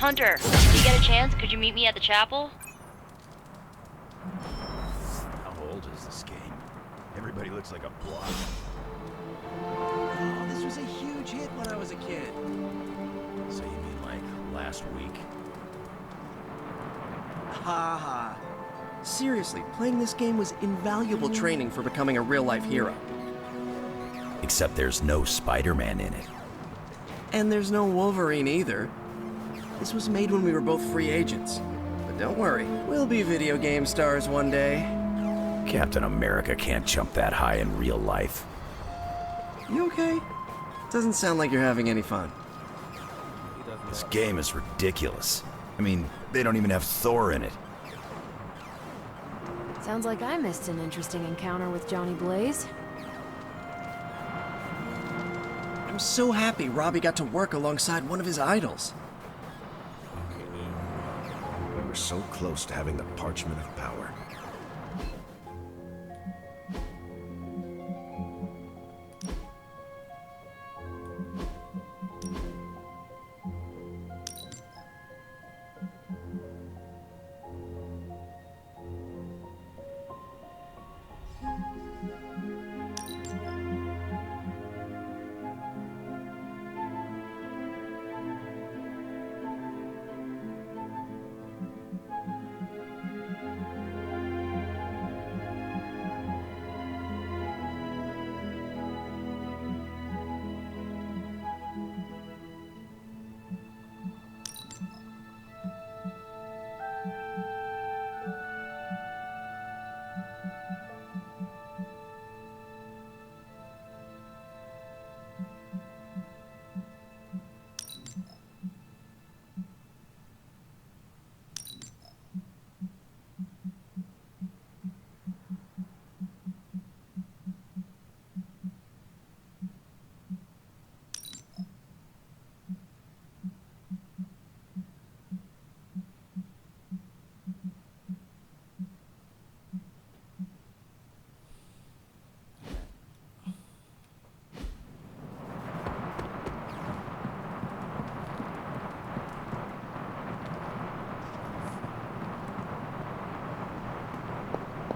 Hunter, if you get a chance, could you meet me at the chapel? How old is this game? Everybody looks like a block. Oh, this was a huge hit when I was a kid. So you mean like last week? Ha ha. Seriously, playing this game was invaluable training for becoming a real-life hero. Except there's no Spider-Man in it. And there's no Wolverine either. This was made when we were both free agents. But don't worry, we'll be video game stars one day. Captain America can't jump that high in real life. You okay? Doesn't sound like you're having any fun. This game is ridiculous. I mean, they don't even have Thor in it. Sounds like I missed an interesting encounter with Johnny Blaze. I'm so happy Robbie got to work alongside one of his idols. We were so close to having the Parchment of Power.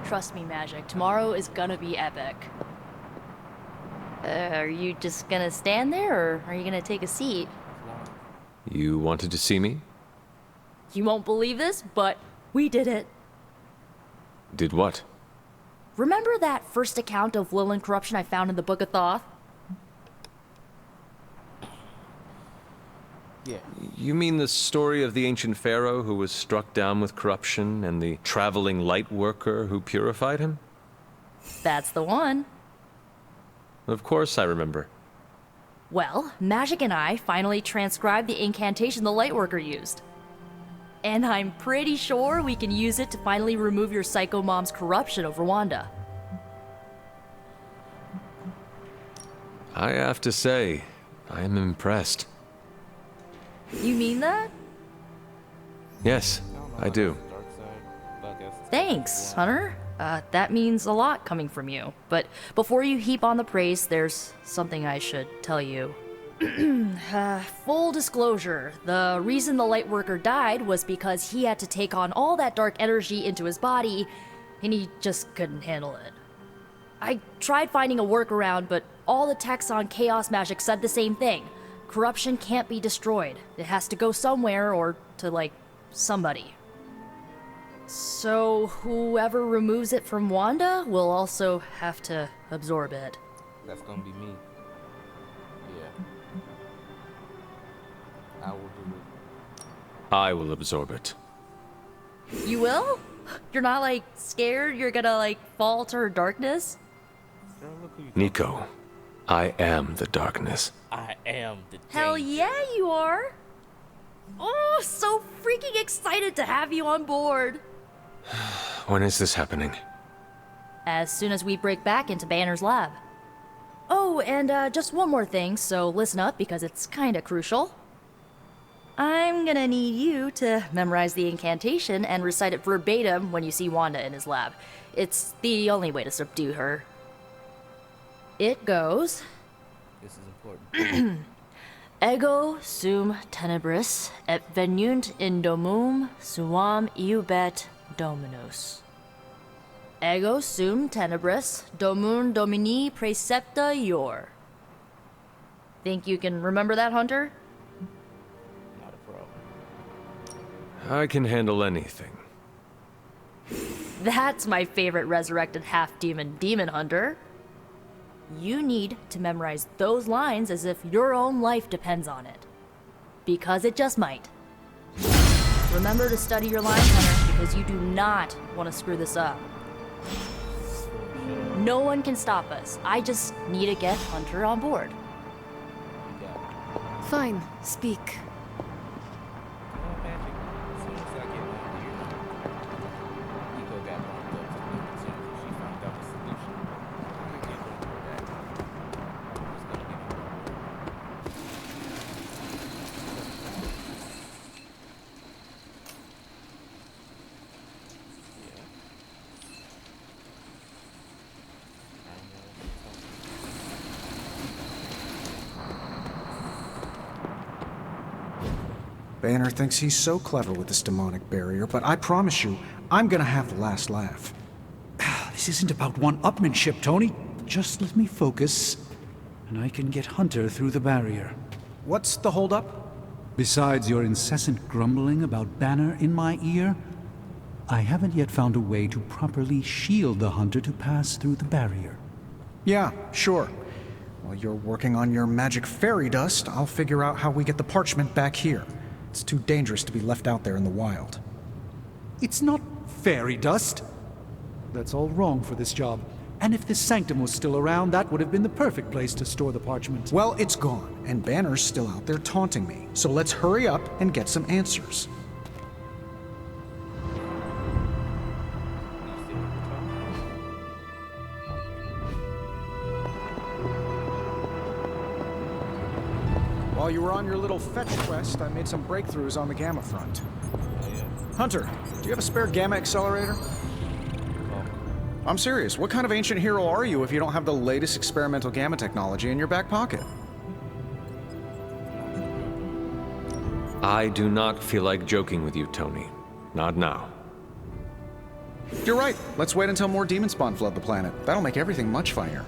Trust me, Magic. Tomorrow is gonna be epic. Are you just gonna stand there, or are you gonna take a seat? You wanted to see me? You won't believe this, but we did it. Did what? Remember that first account of Lilin corruption I found in the Book of Thoth? Yeah. You mean the story of the ancient pharaoh who was struck down with corruption and the traveling light worker who purified him? That's the one. Of course I remember. Well, Magic and I finally transcribed the incantation the Lightworker used. And I'm pretty sure we can use it to finally remove your Psycho Mom's corruption over Wanda. I have to say, I am impressed. You mean that? Yes, I do. Thanks, Hunter. That means a lot coming from you. But before you heap on the praise, there's something I should tell you. Full disclosure, the reason the Lightworker died was because he had to take on all that dark energy into his body, and he just couldn't handle it. I tried finding a workaround, but all the texts on Chaos Magic said the same thing. Corruption can't be destroyed. It has to go somewhere or to, like, somebody. So whoever removes it from Wanda will also have to absorb it. That's gonna be me. Yeah. I will do it. I will absorb it. You will? You're not, like, scared you're gonna, like, fall to her darkness? Girl, look who you Nico, I am the darkness. I am the Hell danger. yeah, you are! Oh, so freaking excited to have you on board! When is this happening? As soon as we break back into Banner's lab. Oh, and just one more thing, so listen up because it's kinda crucial. I'm gonna need you to memorize the incantation and recite it verbatim when you see Wanda in his lab. It's the only way to subdue her. It goes... This is important. Ego sum tenebris et venunt in domum suam iubet dominus. Ego sum tenebris domum domini praecepta ior. Think you can remember that, Hunter? Not a problem. I can handle anything. That's my favorite resurrected half-demon demon hunter. You need to memorize those lines as if your own life depends on it. Because it just might. Remember to study your lines, Hunter, because you do not want to screw this up. No one can stop us. I just need to get Hunter on board. You got it. Fine, speak. Come on, Magic. As soon as I get my ear, Nico got bumped up to the new team. She found out the solution. I'm gonna get on her back. Who's gonna get on her? Yeah. I don't know what you're talking Banner thinks he's so clever with this demonic barrier, but I promise you, I'm gonna have the last laugh. This isn't about one-upmanship, Tony. Just let me focus, and I can get Hunter through the barrier. What's the holdup? Besides your incessant grumbling about Banner in my ear, I haven't yet found a way to properly shield the Hunter to pass through the barrier. Yeah, sure. While you're working on your magic fairy dust, I'll figure out how we get the parchment back here. It's too dangerous to be left out there in the wild. It's not fairy dust. That's all wrong for this job. And if this sanctum was still around, that would have been the perfect place to store the parchment. Well, it's gone, and Banner's still out there taunting me. So let's hurry up and get some answers. about. You still with the talk? While you were on your little fetch quest, I made some breakthroughs on the Gamma front. Oh, yeah. Hunter, do you have a spare Gamma accelerator? I'm serious. What kind of ancient hero are you if you don't have the latest experimental Gamma technology in your back pocket? I do not feel like joking with you, Tony. Not now. You're right. Let's wait until more demon spawn flood the planet. That'll make everything much funnier.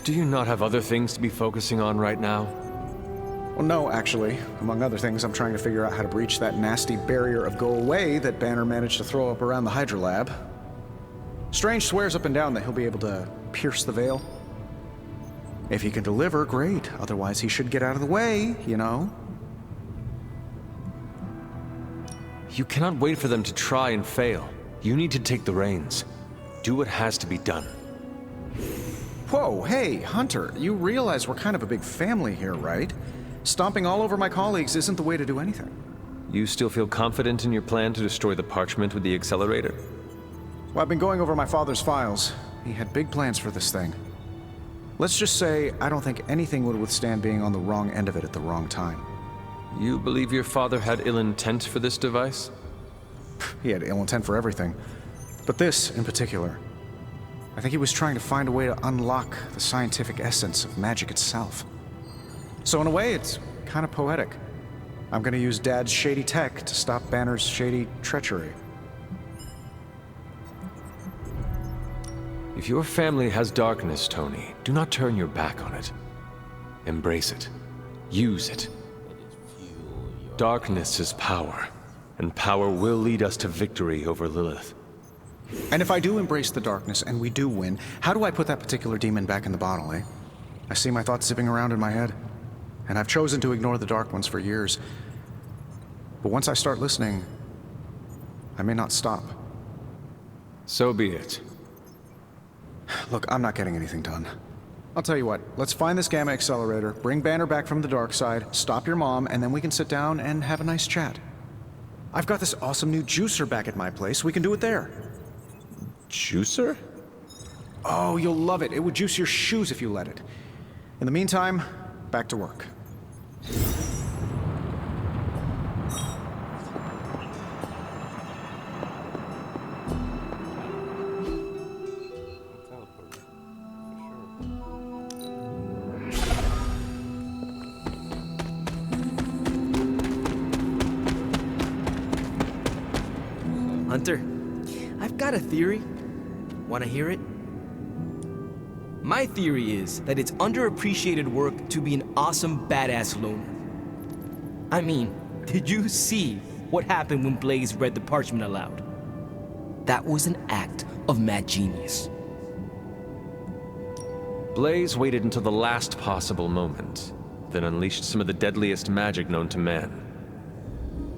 Do you not have other things to be focusing on right now? Well, no, actually. Among other things, I'm trying to figure out how to breach that nasty barrier of go away that Banner managed to throw up around the Hydra lab. Strange swears up and down that he'll be able to pierce the veil. If he can deliver, great. Otherwise, he should get out of the way, you know? You cannot wait for them to try and fail. You need to take the reins. Do what has to be done. Whoa, hey, Hunter, you realize we're kind of a big family here, right? Stomping all over my colleagues isn't the way to do anything. You still feel confident in your plan to destroy the parchment with the accelerator? Well, I've been going over my father's files. He had big plans for this thing. Let's just say I don't think anything would withstand being on the wrong end of it at the wrong time. You believe your father had ill intent for this device? He had ill intent for everything. But this, in particular. I think he was trying to find a way to unlock the scientific essence of magic itself. So in a way, it's kind of poetic. I'm gonna use Dad's shady tech to stop Banner's shady treachery. If your family has darkness, Tony, do not turn your back on it. Embrace it. Use it. Darkness is power, and power will lead us to victory over Lilith. And if I do embrace the darkness and we do win, how do I put that particular demon back in the bottle, eh? I see my thoughts zipping around in my head, and I've chosen to ignore the dark ones for years. But once I start listening, I may not stop. So be it. Look, I'm not getting anything done. I'll tell you what, let's find this Gamma accelerator, bring Banner back from the dark side, stop your mom, and then we can sit down and have a nice chat. I've got this awesome new juicer back at my place. We can do it there. Juicer? Oh, you'll love it. It would juice your shoes if you let it. In the meantime, back to work. Teleporter. For sure. Hunter, I've got a theory. Wanna hear it? My theory is that it's underappreciated work to be an awesome badass loner. I mean, did you see what happened when Blaze read the parchment aloud? That was an act of mad genius. Blaze waited until the last possible moment, then unleashed some of the deadliest magic known to man.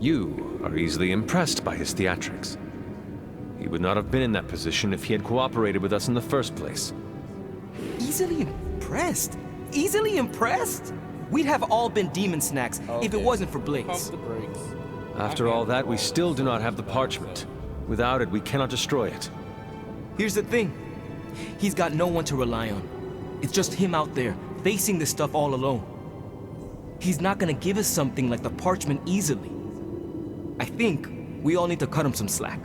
You are easily impressed by his theatrics. He would not have been in that position if he had cooperated with us in the first place. Easily impressed? Easily impressed? We'd have all been demon snacks if it wasn't for Blaze. Pump the brakes. After all that, we still do not have the parchment. Without it, we cannot destroy it. Here's the thing. He's got no one to rely on. It's just him out there, facing this stuff all alone. He's not gonna give us something like the parchment easily. I think we all need to cut him some slack.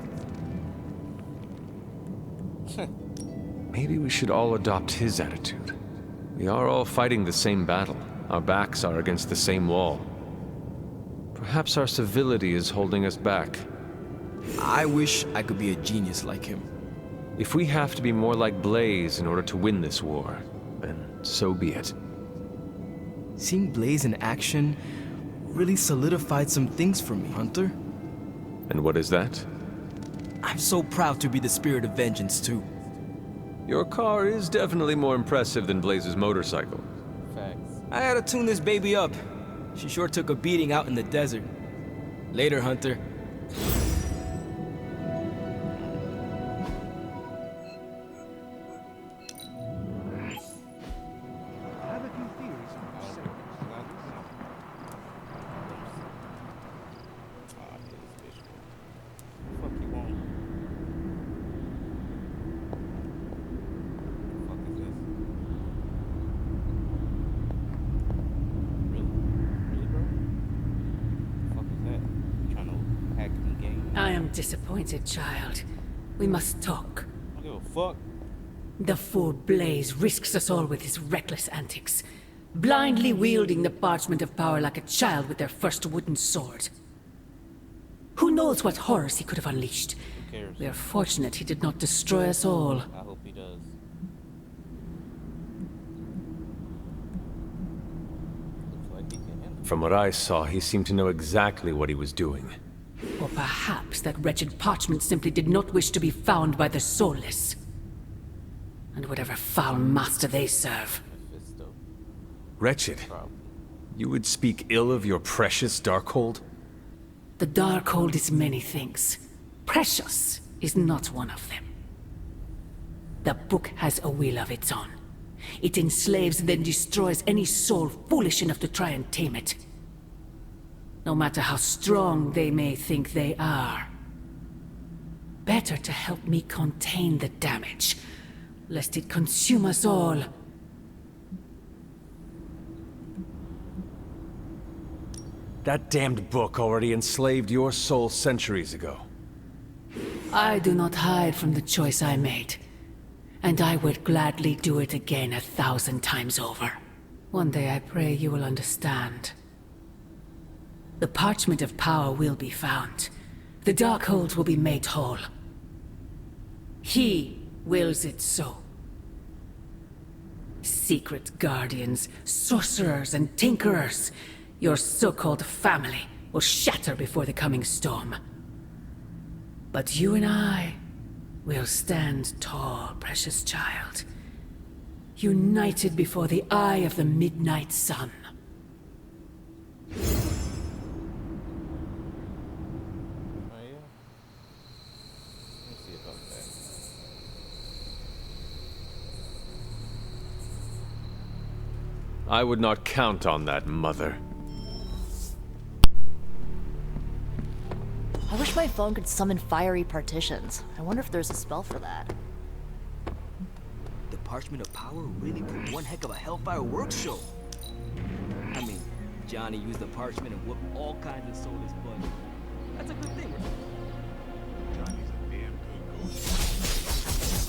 Maybe we should all adopt his attitude. We are all fighting the same battle. Our backs are against the same wall. Perhaps our civility is holding us back. I wish I could be a genius like him. If we have to be more like Blaze in order to win this war, then so be it. Seeing Blaze in action really solidified some things for me, Hunter. And what is that? I'm so proud to be the spirit of vengeance, too. Your car is definitely more impressive than Blaze's motorcycle. Facts. I had to tune this baby up. She sure took a beating out in the desert. Later, Hunter. Fuck you want? Fuck is this? Really? Really, bro? Fuck is that? You trying to hack the game? I am disappointed, child. We must talk. I don't give a fuck. The fool Blaze risks us all with his reckless antics, blindly wielding the parchment of power like a child with their first wooden sword. Who knows what horrors he could have unleashed? Who cares? We are fortunate he did not destroy us all. I hope he does. Looks like he can handle it. From what I saw, he seemed to know exactly what he was doing. Or perhaps that wretched parchment simply did not wish to be found by the soulless. And whatever foul master they serve. Mephisto, Wretched, probably. you would speak ill of your precious Darkhold? The Darkhold is many things. Precious is not one of them. The book has a will of its own. It enslaves then destroys any soul foolish enough to try and tame it. No matter how strong they may think they are. Better to help me contain the damage, lest it consume us all. That damned book already enslaved your soul centuries ago. I do not hide from the choice I made, and I would gladly do it again 1,000 times over. One day I pray you will understand. The parchment of power will be found. The Darkhold will be made whole. He wills it so. Secret guardians, sorcerers, and tinkerers, your so-called family, will shatter before the coming storm. But you and I will stand tall, precious child. United before the eye of the midnight sun. Oh yeah. Let me see about that. I would not count on that, Mother. I wish my phone could summon fiery partitions. I wonder if there's a spell for that. The Parchment of Power really put one heck of a Hellfire work show. I mean, Johnny used the parchment and whooped all kinds of soulless butt. That's a good thing, right? Johnny's a damn good ghost.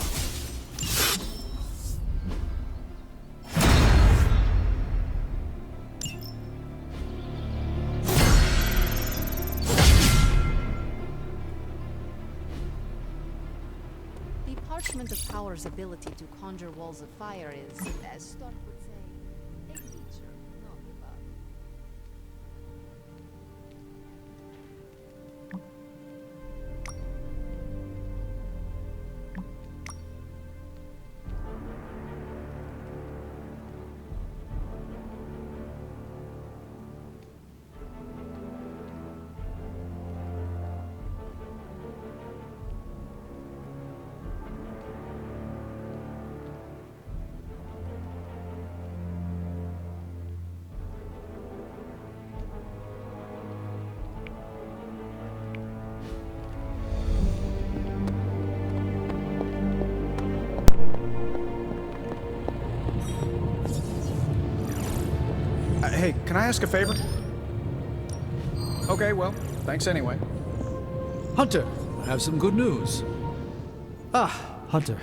Parchment of Power's ability to conjure walls of fire is, as Stark would say, a feature, not a bug. Hey, can I ask a favor? Okay, well, thanks anyway. Hunter, I have some good news. Ah, Hunter.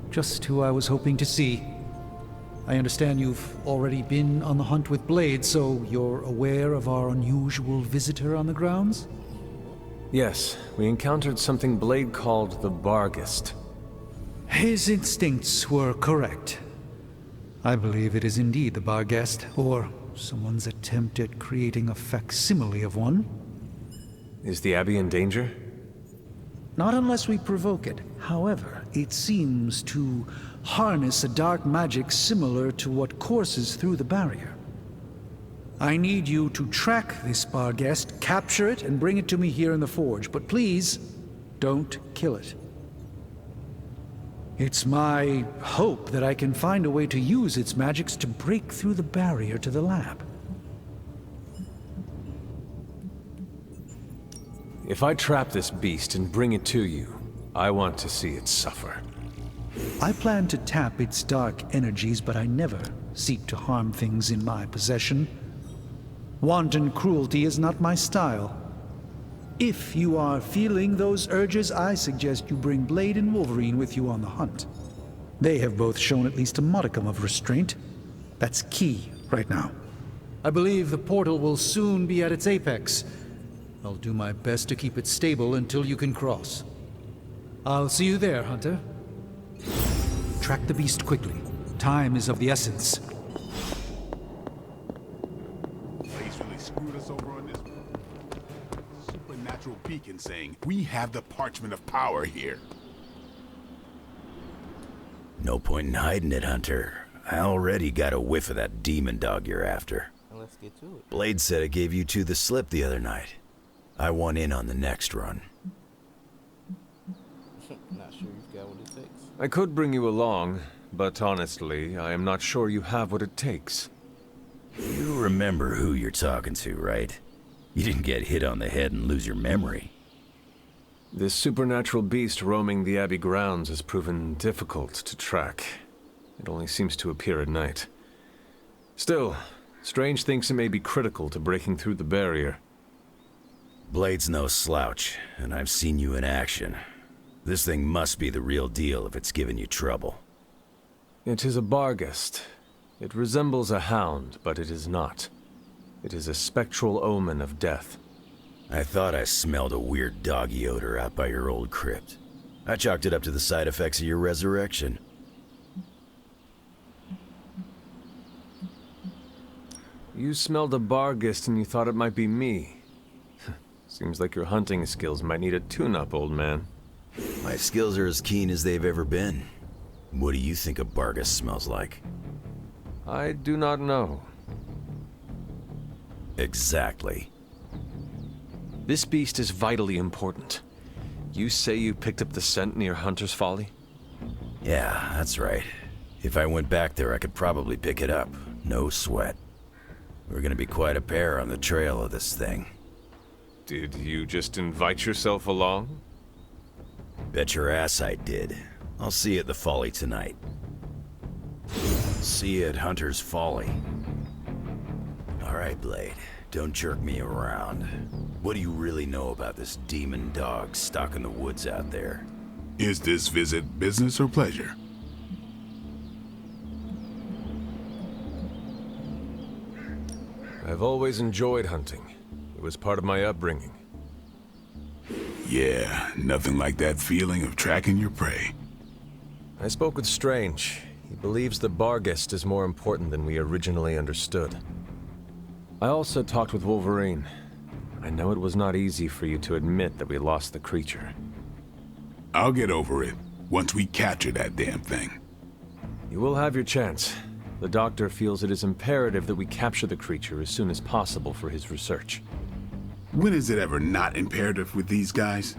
Just who I was hoping to see. I understand you've already been on the hunt with Blade, so you're aware of our unusual visitor on the grounds? Yes, we encountered something Blade called the Barghest. His instincts were correct. I believe it is indeed the Barghest, or someone's attempt at creating a facsimile of one. Is the Abbey in danger? Not unless we provoke it. However, it seems to harness a dark magic similar to what courses through the barrier. I need you to track this Barghest, capture it, and bring it to me here in the forge. But please, don't kill it. It's my hope that I can find a way to use its magics to break through the barrier to the lab. If I trap this beast and bring it to you, I want to see it suffer. I plan to tap its dark energies, but I never seek to harm things in my possession. Wanton cruelty is not my style. If you are feeling those urges, I suggest you bring Blade and Wolverine with you on the hunt. They have both shown at least a modicum of restraint. That's key right now. I believe the portal will soon be at its apex. I'll do my best to keep it stable until you can cross. I'll see you there, Hunter. Track the beast quickly. Time is of the essence. Blaze really screwed us over on this one. Supernatural beacon saying, we have the Parchment of Power here. No point in hiding it, Hunter. I already got a whiff of that demon dog you're after. Let's get to it. Blade said it gave you two the slip the other night. I want in on the next run. Not sure you've got what it takes. I could bring you along, but honestly, I am not sure you have what it takes. You remember who you're talking to, right? You didn't get hit on the head and lose your memory. This supernatural beast roaming the Abbey grounds has proven difficult to track. It only seems to appear at night. Still, Strange thinks it may be critical to breaking through the barrier. Blade's no slouch, and I've seen you in action. This thing must be the real deal if it's giving you trouble. It is a Barghest. It resembles a hound, but it is not. It is a spectral omen of death. I thought I smelled a weird doggy odor out by your old crypt. I chalked it up to the side effects of your resurrection. You smelled a Barghest and you thought it might be me. Seems like your hunting skills might need a tune-up, old man. My skills are as keen as they've ever been. What do you think a Barghest smells like? I do not know. Exactly. This beast is vitally important. You say you picked up the scent near Hunter's Folly? Yeah, that's right. If I went back there, I could probably pick it up. No sweat. We're gonna be quite a pair on the trail of this thing. Did you just invite yourself along? Bet your ass I did. I'll see you at the Folly tonight. See you at Hunter's Folly. All right, Blade. Don't jerk me around. What do you really know about this demon dog stuck in the woods out there? Is this visit business or pleasure? I've always enjoyed hunting. It was part of my upbringing. Yeah, nothing like that feeling of tracking your prey. I spoke with Strange. He believes the Barghest is more important than we originally understood. I also talked with Wolverine. I know it was not easy for you to admit that we lost the creature. I'll get over it once we capture that damn thing. You will have your chance. The Doctor feels it is imperative that we capture the creature as soon as possible for his research. When is it ever not imperative with these guys?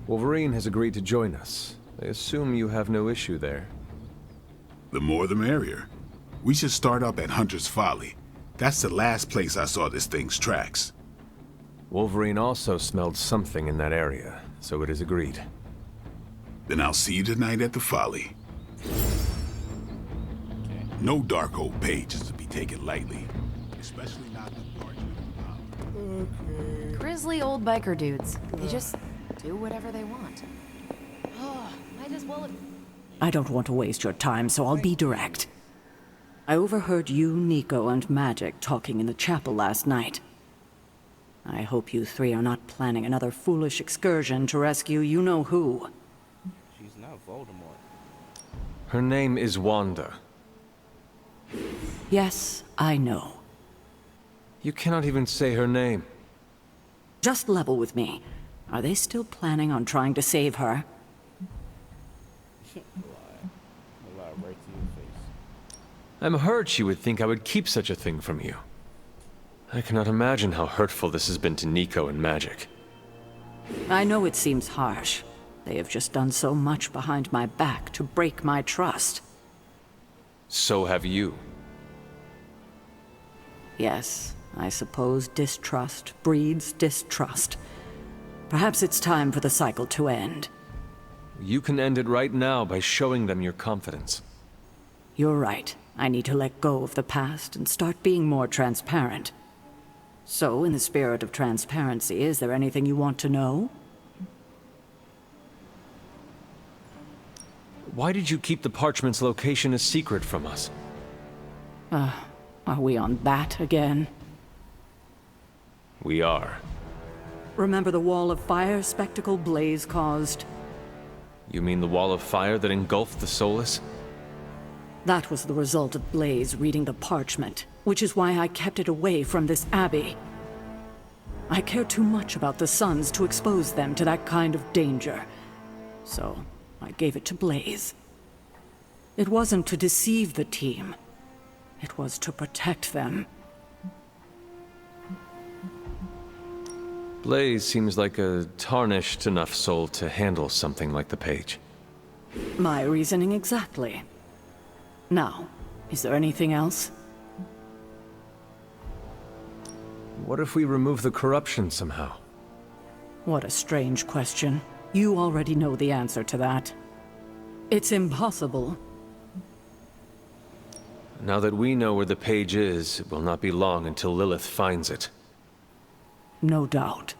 Wolverine has agreed to join us. I assume you have no issue there. The more the merrier. We should start up at Hunter's Folly. That's the last place I saw this thing's tracks. Wolverine also smelled something in that area, so it is agreed. Then I'll see you tonight at the Folly. No Darkhold page is to be taken lightly, especially not the Parchment of Power. Grizzly old biker dudes. They just do whatever they want. Oh, might as well have... I don't want to waste your time, so I'll be direct. I overheard you, Nico, and Magic talking in the chapel last night. I hope you three are not planning another foolish excursion to rescue you-know-who. She's not Voldemort. Her name is Wanda. Yes, I know. You cannot even say her name. Just level with me. Are they still planning on trying to save her? Lie right to your face. I'm hurt she would think I would keep such a thing from you. I cannot imagine how hurtful this has been to Nico and Magic. I know it seems harsh. They have just done so much behind my back to break my trust. So have you. Yes, I suppose distrust breeds distrust. Perhaps it's time for the cycle to end. You can end it right now by showing them your confidence. You're right. I need to let go of the past and start being more transparent. So, in the spirit of transparency, is there anything you want to know? Why did you keep the Parchment's location a secret from us? Are we on that again? We are. Remember the wall of fire spectacle Blaze caused? You mean the wall of fire that engulfed the Solus? That was the result of Blaze reading the parchment, which is why I kept it away from this abbey. I care too much about the Sons to expose them to that kind of danger. So, I gave it to Blaze. It wasn't to deceive the team. It was to protect them. Blaze seems like a tarnished enough soul to handle something like the page. My reasoning exactly. Now, is there anything else? What if we remove the corruption somehow? What a strange question. You already know the answer to that. It's impossible. Now that we know where the page is, it will not be long until Lilith finds it. No doubt.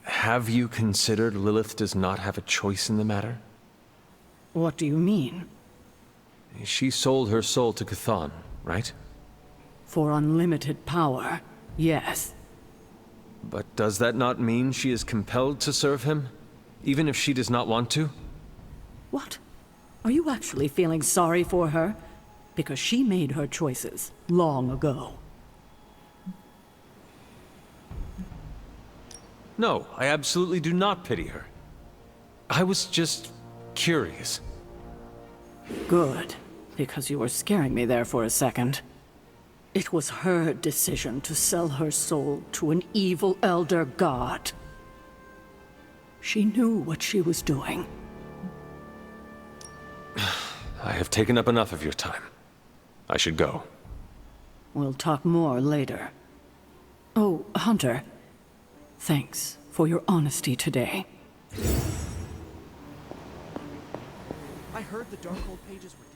Have you considered Lilith does not have a choice in the matter? What do you mean? She sold her soul to Chthon, right? For unlimited power, yes. But does that not mean she is compelled to serve him, even if she does not want to? What? Are you actually feeling sorry for her? Because she made her choices long ago. No, I absolutely do not pity her. I was just curious. Good, because you were scaring me there for a second. It was her decision to sell her soul to an evil elder god. She knew what she was doing. I have taken up enough of your time. I should go. We'll talk more later. Oh, Hunter. Thanks for your honesty today. I heard the Darkhold pages were